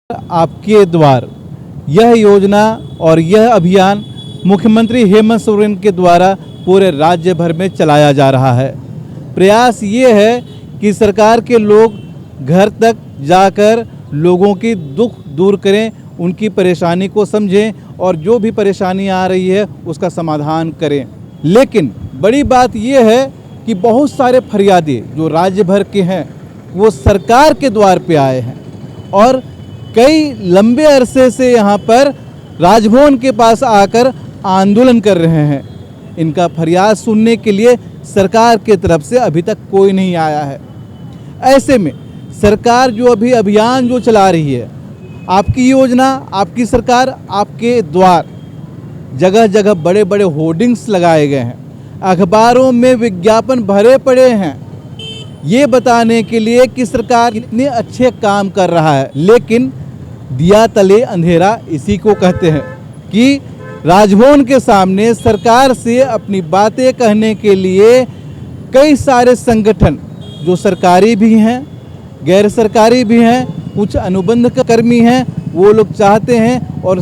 आपके द्वार यह योजना और यह अभियान मुख्यमंत्री हेमंत सोरेन के द्वारा पूरे राज्य भर में चलाया जा रहा है। प्रयास ये है कि सरकार के लोग घर तक जाकर लोगों की दुख दूर करें, उनकी परेशानी को समझें और जो भी परेशानी आ रही है उसका समाधान करें। लेकिन बड़ी बात यह है कि बहुत सारे फरियादी जो राज्य भर के हैं वो सरकार के द्वार पे आए हैं और कई लंबे अरसे से यहाँ पर राजभवन के पास आकर आंदोलन कर रहे हैं। इनका फरियाद सुनने के लिए सरकार की तरफ से अभी तक कोई नहीं आया है। ऐसे में सरकार जो अभी अभियान जो चला रही है, आपकी योजना, आपकी सरकार, आपके द्वार, जगह जगह बड़े बड़े होर्डिंग्स लगाए गए हैं, अखबारों में विज्ञापन भरे पड़े हैं ये बताने के लिए कि सरकार कितने अच्छे काम कर रहा है। लेकिन दिया तले अंधेरा इसी को कहते हैं कि राजभवन के सामने सरकार से अपनी बातें कहने के लिए कई सारे संगठन जो सरकारी भी हैं, गैर सरकारी भी हैं, कुछ अनुबंध कर्मी हैं, वो लोग चाहते हैं और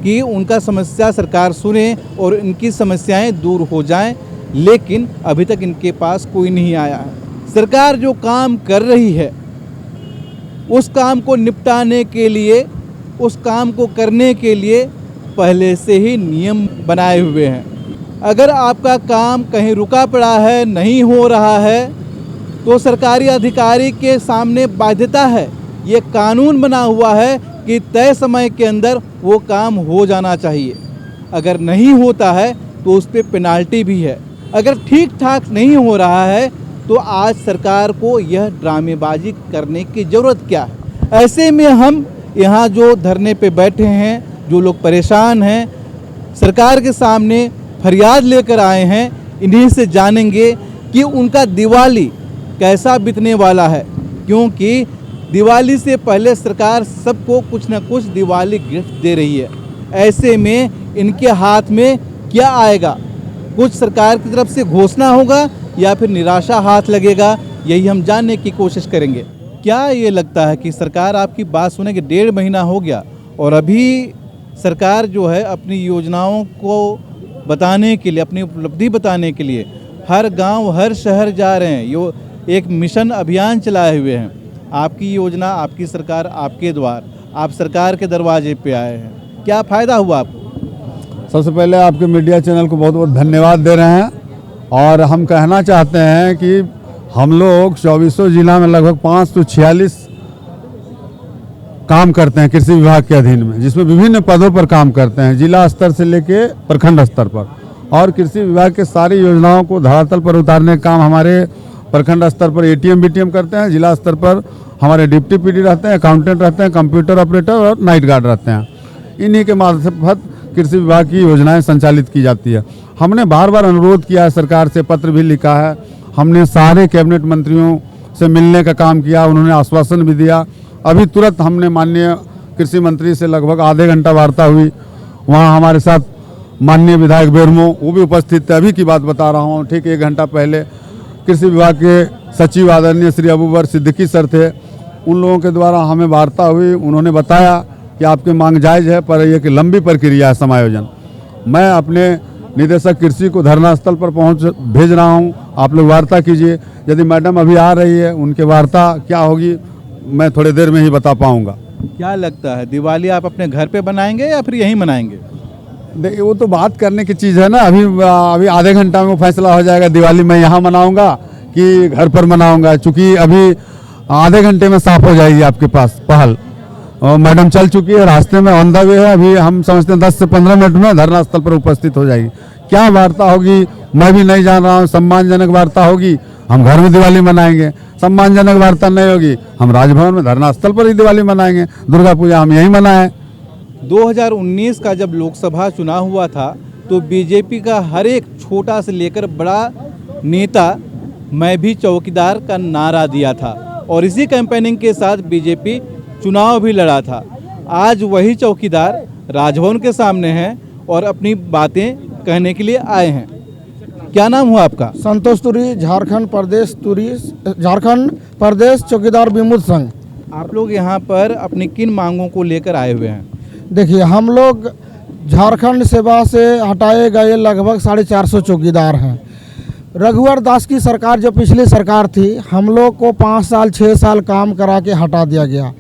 कि उनका समस्या सरकार सुने और इनकी समस्याएं दूर हो जाएं। लेकिन अभी तक इनके पास कोई नहीं आया है। सरकार जो काम कर रही है उस काम को निपटाने के लिए, उस काम को करने के लिए पहले से ही नियम बनाए हुए हैं। अगर आपका काम कहीं रुका पड़ा है, नहीं हो रहा है, तो सरकारी अधिकारी के सामने बाध्यता है, ये कानून बना हुआ है कि तय समय के अंदर वो काम हो जाना चाहिए। अगर नहीं होता है तो उस पर पेनाल्टी भी है। अगर ठीक ठाक नहीं हो रहा है तो आज सरकार को यह ड्रामेबाजी करने की ज़रूरत क्या है। ऐसे में हम यहाँ जो धरने पे बैठे हैं, जो लोग परेशान हैं, सरकार के सामने फरियाद लेकर आए हैं, इन्हीं से जानेंगे कि उनका दिवाली कैसा बीतने वाला है। क्योंकि दिवाली से पहले सरकार सबको कुछ न कुछ दिवाली गिफ्ट दे रही है। ऐसे में इनके हाथ में क्या आएगा, कुछ सरकार की तरफ से घोषणा होगा या फिर निराशा हाथ लगेगा, यही हम जानने की कोशिश करेंगे। क्या ये लगता है कि सरकार आपकी बात सुने कि 1.5 महीना हो गया और अभी सरकार जो है अपनी योजनाओं को बताने के लिए, अपनी उपलब्धि बताने के लिए हर गांव, हर शहर जा रहे हैं, यो एक मिशन अभियान चलाए हुए हैं। आपकी योजना, आपकी सरकार, आपके द्वार, आप सरकार के दरवाजे पे आए हैं, क्या फ़ायदा हुआ आपको? सबसे पहले आपके मीडिया चैनल को बहुत बहुत धन्यवाद दे रहे हैं और हम कहना चाहते हैं कि हम लोग 24 जिला में लगभग 546 काम करते हैं कृषि विभाग के अधीन में, जिसमें विभिन्न पदों पर काम करते हैं, जिला स्तर से लेके प्रखंड स्तर पर। और कृषि विभाग के सारी योजनाओं को धरातल पर उतारने का काम हमारे प्रखंड स्तर पर एटीएम बीटीएम करते हैं, जिला स्तर पर हमारे डिप्टी पीडी रहते हैं, अकाउंटेंट रहते हैं, कंप्यूटर ऑपरेटर और नाइट गार्ड रहते हैं। इन्हीं के मार्फत कृषि विभाग की योजनाएं संचालित की जाती है। हमने बार बार अनुरोध किया है, सरकार से पत्र भी लिखा है, हमने सारे कैबिनेट मंत्रियों से मिलने का काम किया, उन्होंने आश्वासन भी दिया। अभी तुरंत हमने माननीय कृषि मंत्री से लगभग आधे घंटा वार्ता हुई। वहाँ हमारे साथ माननीय विधायक बेरमो वो भी उपस्थित थे। अभी की बात बता रहा हूँ, ठीक 1 घंटा पहले कृषि विभाग के सचिव आदरणीय श्री अबूबर सिद्दीकी सर थे, उन लोगों के द्वारा हमें वार्ता हुई। उन्होंने बताया कि आपकी मांग जायज़ है पर यह कि लंबी प्रक्रिया है समायोजन। मैं अपने निदेशक कृषि को धरना स्थल पर भेज रहा हूं, आप लोग वार्ता कीजिए। यदि मैडम अभी आ रही है, उनके वार्ता क्या होगी मैं थोड़ी देर में ही बता पाऊंगा। क्या लगता है, दिवाली आप अपने घर पे बनाएंगे या फिर यहीं मनाएंगे? देखिए, वो तो बात करने की चीज़ है ना। अभी आधे घंटा में फैसला हो जाएगा दिवाली मैं यहाँ मनाऊँगा कि घर पर मनाऊँगा, चूँकि अभी आधे घंटे में साफ हो जाएगी आपके पास पहल। और मैडम चल चुकी है, रास्ते में ऑन द वे है। अभी हम समझते हैं 10 से 15 मिनट में धरना स्थल पर उपस्थित हो जाएगी। क्या वार्ता होगी मैं भी नहीं जान रहा हूँ। सम्मानजनक वार्ता होगी हम घर में दिवाली मनाएंगे, सम्मानजनक वार्ता नहीं होगी हम राजभवन में धरना स्थल पर ही दिवाली मनाएंगे। दुर्गा पूजा हम यहीं मनाएं। 2019 का जब लोकसभा चुनाव हुआ था तो बीजेपी का हर एक छोटा से लेकर बड़ा नेता मैं भी चौकीदार का नारा दिया था और इसी कैंपेनिंग के साथ बीजेपी चुनाव भी लड़ा था। आज वही चौकीदार राजभवन के सामने हैं और अपनी बातें कहने के लिए आए हैं। क्या नाम हुआ आपका? संतोष तुरी, झारखंड प्रदेश चौकीदार विमुक्त संघ। आप लोग यहाँ पर अपनी किन मांगों को लेकर आए हुए हैं? देखिए, हम लोग झारखंड सेवा से हटाए गए लगभग 450 चौकीदार हैं। रघुवर दास की सरकार जो पिछली सरकार थी, हम लोग को 5 साल 6 साल काम करा के हटा दिया गया।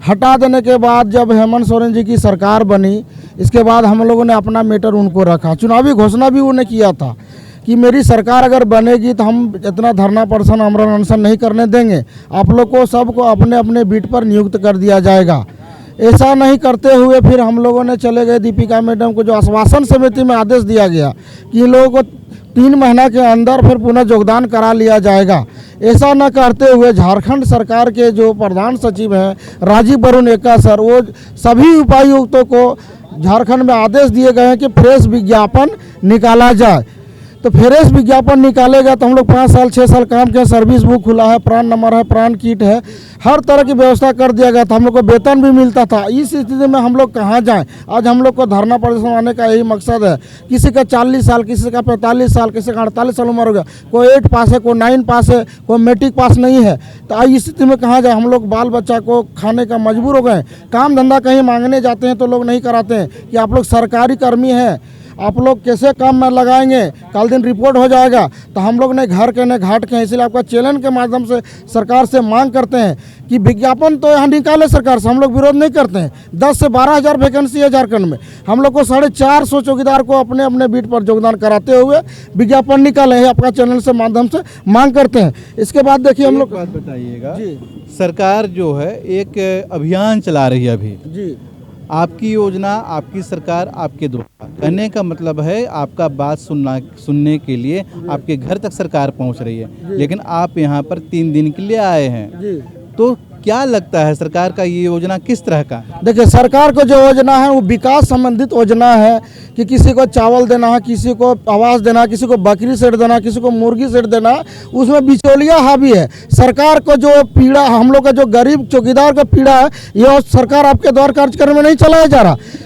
हटा देने के बाद जब हेमंत सोरेन जी की सरकार बनी, इसके बाद हम लोगों ने अपना मीटर उनको रखा। चुनावी घोषणा भी उन्हें किया था कि मेरी सरकार अगर बनेगी तो हम इतना धरना प्रदर्शन आमरण अनशन नहीं करने देंगे, आप लोग को सबको अपने अपने बीट पर नियुक्त कर दिया जाएगा। ऐसा नहीं करते हुए फिर हम लोगों ने चले गए दीपिका मैडम को, जो आश्वासन समिति में आदेश दिया गया कि इन लोगों को 3 महीना के अंदर फिर पुनः योगदान करा लिया जाएगा। ऐसा न करते हुए झारखंड सरकार के जो प्रधान सचिव हैं राजीव वरुण एक्का सर, वो सभी उपायुक्तों को झारखंड में आदेश दिए गए हैं कि प्रेस विज्ञापन निकाला जाए। तो फ्रेश विज्ञापन निकालेगा तो हम लोग 5 साल 6 साल काम किया, सर्विस बुक खुला है, प्राण नंबर है, प्राण किट है, हर तरह की व्यवस्था कर दिया गया था। हम लोग को वेतन भी मिलता था। इस स्थिति में हम लोग कहाँ जाएं? आज हम लोग को धरना प्रदर्शन आने का यही मकसद है। किसी का 40 साल, किसी का 45 साल, किसी का 48 साल उम्र हो गया, कोई 8 पास है, कोई 9 पास है, कोई मैट्रिक पास नहीं है। तो आज इस स्थिति में कहाँ जाए? हम लोग बाल बच्चा को खाने का मजबूर हो गए। काम धंधा कहीं मांगने जाते हैं तो लोग नहीं कराते हैं कि आप लोग सरकारी कर्मी हैं, आप लोग कैसे काम में लगाएंगे, कल दिन रिपोर्ट हो जाएगा। तो हम लोग ने घर के न घाट के, इसलिए आपका चैनल के माध्यम से सरकार से मांग करते हैं कि विज्ञापन तो यहाँ निकाले सरकार से, हम लोग विरोध नहीं करते हैं। 10 से 12 हज़ार वैकेंसी है झारखंड में, हम लोग को 450 चौकीदार को अपने अपने बीट पर योगदान कराते हुए विज्ञापन निकाले हैं, आपका चैनल से माध्यम से मांग करते हैं। इसके बाद देखिए हम लोग बात बताइएगा जी, सरकार जो है एक अभियान चला रही है अभी, जी आपकी योजना, आपकी सरकार, आपके द्वारा, कहने का मतलब है आपका बात सुनने के लिए आपके घर तक सरकार पहुंच रही है। लेकिन आप यहाँ पर 3 दिन के लिए आए हैं, जी। तो क्या लगता है सरकार का ये योजना किस तरह का? देखिए, सरकार को जो योजना है वो विकास संबंधित योजना है कि किसी को चावल देना है, किसी को आवास देना, किसी को बकरी सेट देना, किसी को मुर्गी सेट देना, उसमें बिचौलिया हावी है। सरकार को जो पीड़ा, हम लोग का जो गरीब चौकीदार का पीड़ा है, ये सरकार आपके द्वारा कार्यक्रम में नहीं चलाया जा रहा।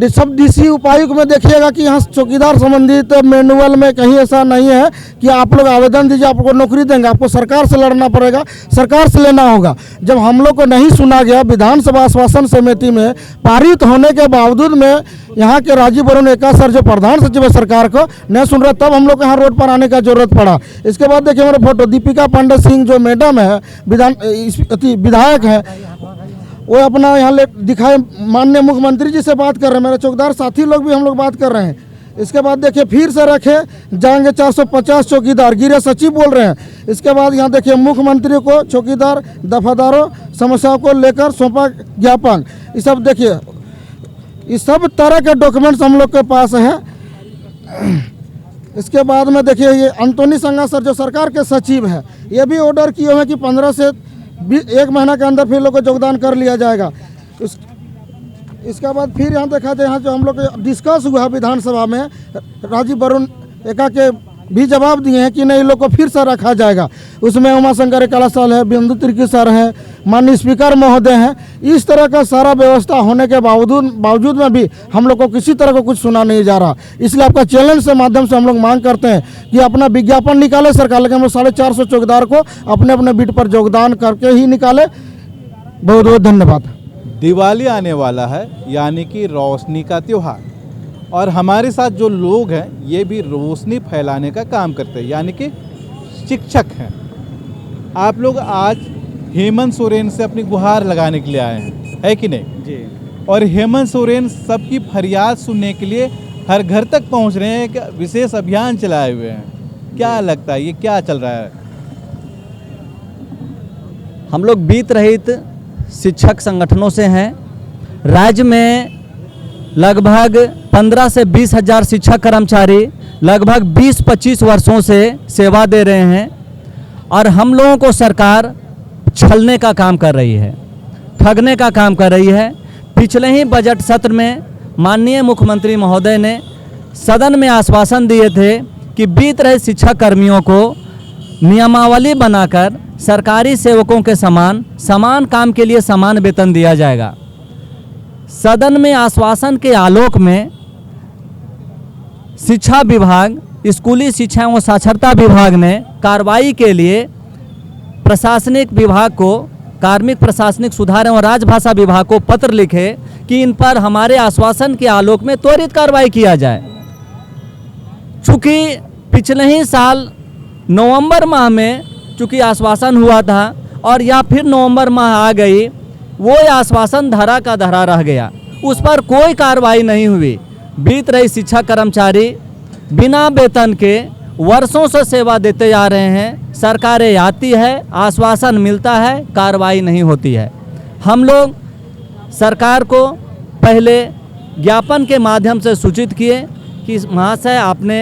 सब डीसी उपायुक्त में देखिएगा कि यहाँ चौकीदार संबंधित मैनुअल में कहीं ऐसा नहीं है कि आप लोग आवेदन दीजिए आपको नौकरी देंगे। आपको सरकार से लड़ना पड़ेगा, सरकार से लेना होगा। जब हम लोग को नहीं सुना गया, विधानसभा आश्वासन समिति में पारित होने के बावजूद में यहाँ के राजीव वरुण एक्का सर जो प्रधान सचिव है सरकार को नहीं सुन रहे, तब हम लोग को यहाँ रोड पर आने का जरूरत पड़ा। इसके बाद देखिए हमारे फोटो, दीपिका पांडे सिंह जो मैडम है, विधायक है, वो अपना यहाँ ले दिखाए, माननीय मुख्यमंत्री जी से बात कर रहे हैं, मेरे चौकीदार साथी लोग भी हम लोग बात कर रहे हैं। इसके बाद देखिए फिर से रखे जाएंगे 450 चौकीदार, गृह सचिव बोल रहे हैं। इसके बाद यहाँ देखिए मुख्यमंत्री को चौकीदार दफादारों समस्याओं को लेकर सौंपा ज्ञापन। ये सब देखिए, इस सब तरह के डॉक्यूमेंट्स हम लोग के पास है। इसके बाद में देखिए ये अंतोनी संगा सर जो सरकार के सचिव है, ये भी ऑर्डर किए हैं कि 15 से 1 महीना के अंदर फिर लोग को योगदान कर लिया जाएगा। इसके बाद फिर यहाँ देखा जाए, यहाँ जो हम लोग डिस्कस हुआ विधानसभा में, राजीव वरुण एक्का के भी जवाब दिए हैं कि नहीं, लोग को फिर से रखा जाएगा। उसमें उमाशंकर एक्का सर है, बिंदु तिर्की सर हैं, माननीय स्पीकर महोदय हैं। इस तरह का सारा व्यवस्था होने के बावजूद में भी हम लोग को किसी तरह को कुछ सुना नहीं जा रहा। इसलिए आपका चैनल से माध्यम से हम लोग मांग करते हैं कि अपना विज्ञापन निकाले सरकार, लेकिन हम लोग 450 चौकीदार को अपने अपने बीट पर योगदान करके ही निकाले। बहुत बहुत धन्यवाद। दिवाली आने वाला है, यानी कि रोशनी का त्यौहार, और हमारे साथ जो लोग हैं ये भी रोशनी फैलाने का काम करते हैं, यानी कि शिक्षक हैं। आप लोग आज हेमंत सोरेन से अपनी गुहार लगाने के लिए आए हैं, है कि नहीं जी? और हेमंत सोरेन सबकी फरियाद सुनने के लिए हर घर तक पहुंच रहे हैं, एक विशेष अभियान चलाए हुए हैं। क्या लगता है ये क्या चल रहा है? हम लोग बीत रहित शिक्षक संगठनों से हैं। राज्य में लगभग 15 से 20 हज़ार शिक्षक कर्मचारी लगभग 20-25 वर्षों से सेवा दे रहे हैं, और हम लोगों को सरकार छलने का काम कर रही है, ठगने का काम कर रही है। पिछले ही बजट सत्र में माननीय मुख्यमंत्री महोदय ने सदन में आश्वासन दिए थे कि बीत रहे शिक्षक कर्मियों को नियमावली बनाकर सरकारी सेवकों के समान काम के लिए समान वेतन दिया जाएगा। सदन में आश्वासन के आलोक में शिक्षा विभाग, स्कूली शिक्षा एवं साक्षरता विभाग ने कार्रवाई के लिए प्रशासनिक विभाग को कार्मिक प्रशासनिक सुधार एवं राजभाषा विभाग को पत्र लिखे कि इन पर हमारे आश्वासन के आलोक में त्वरित कार्रवाई किया जाए। चूँकि पिछले ही साल नवंबर माह में चूँकि आश्वासन हुआ था और या फिर नवंबर माह आ गई, वो आश्वासन धरा का धरा रह गया, उस पर कोई कार्रवाई नहीं हुई। बीत रही शिक्षक कर्मचारी बिना वेतन के वर्षों से सेवा देते जा रहे हैं। सरकारें आती है, आश्वासन मिलता है, कार्रवाई नहीं होती है। हम लोग सरकार को पहले ज्ञापन के माध्यम से सूचित किए कि महाशय आपने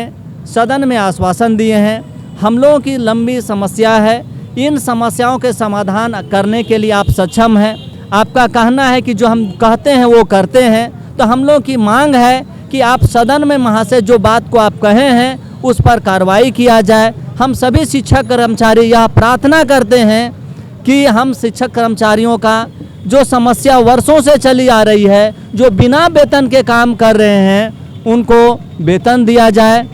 सदन में आश्वासन दिए हैं, हम लोगों की लंबी समस्या है, इन समस्याओं के समाधान करने के लिए आप सक्षम हैं। आपका कहना है कि जो हम कहते हैं वो करते हैं, तो हम लोग की मांग है कि आप सदन में महाशय जो बात को आप कहे हैं उस पर कार्रवाई किया जाए। हम सभी शिक्षक कर्मचारी यह प्रार्थना करते हैं कि हम शिक्षक कर्मचारियों का जो समस्या वर्षों से चली आ रही है, जो बिना वेतन के काम कर रहे हैं, उनको वेतन दिया जाए।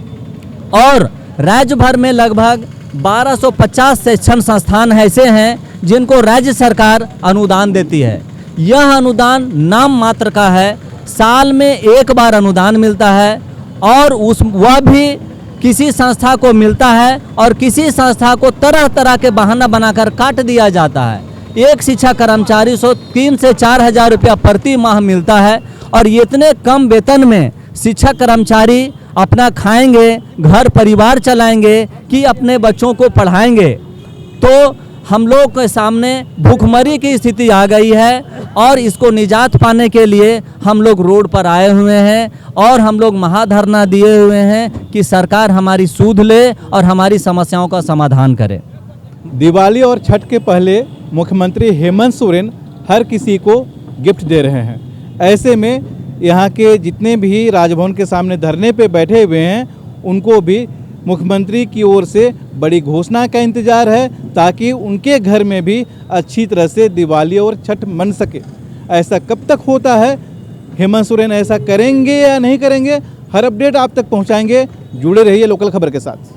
और राज्य भर में लगभग 1250 शिक्षण संस्थान ऐसे हैं जिनको राज्य सरकार अनुदान देती है। यह अनुदान नाम मात्र का है, साल में एक बार अनुदान मिलता है और वह भी किसी संस्था को मिलता है और किसी संस्था को तरह तरह के बहाना बनाकर काट दिया जाता है। एक शिक्षक कर्मचारी 3 से 4 हज़ार रुपया प्रति माह मिलता है और इतने कम वेतन में शिक्षक कर्मचारी अपना खाएंगे, घर परिवार चलाएंगे कि अपने बच्चों को पढ़ाएंगे। तो हम लोग के सामने भूखमरी की स्थिति आ गई है और इसको निजात पाने के लिए हम लोग रोड पर आए हुए हैं और हम लोग महाधरना दिए हुए हैं कि सरकार हमारी सूध ले और हमारी समस्याओं का समाधान करे। दिवाली और छठ के पहले मुख्यमंत्री हेमंत सोरेन हर किसी को गिफ्ट दे रहे हैं। ऐसे में यहाँ के जितने भी राजभवन के सामने धरने पे बैठे हुए हैं, उनको भी मुख्यमंत्री की ओर से बड़ी घोषणा का इंतजार है ताकि उनके घर में भी अच्छी तरह से दिवाली और छठ मन सके। ऐसा कब तक होता है, हेमंत सोरेन ऐसा करेंगे या नहीं करेंगे, हर अपडेट आप तक पहुंचाएंगे। जुड़े रहिए लोकल खबर के साथ।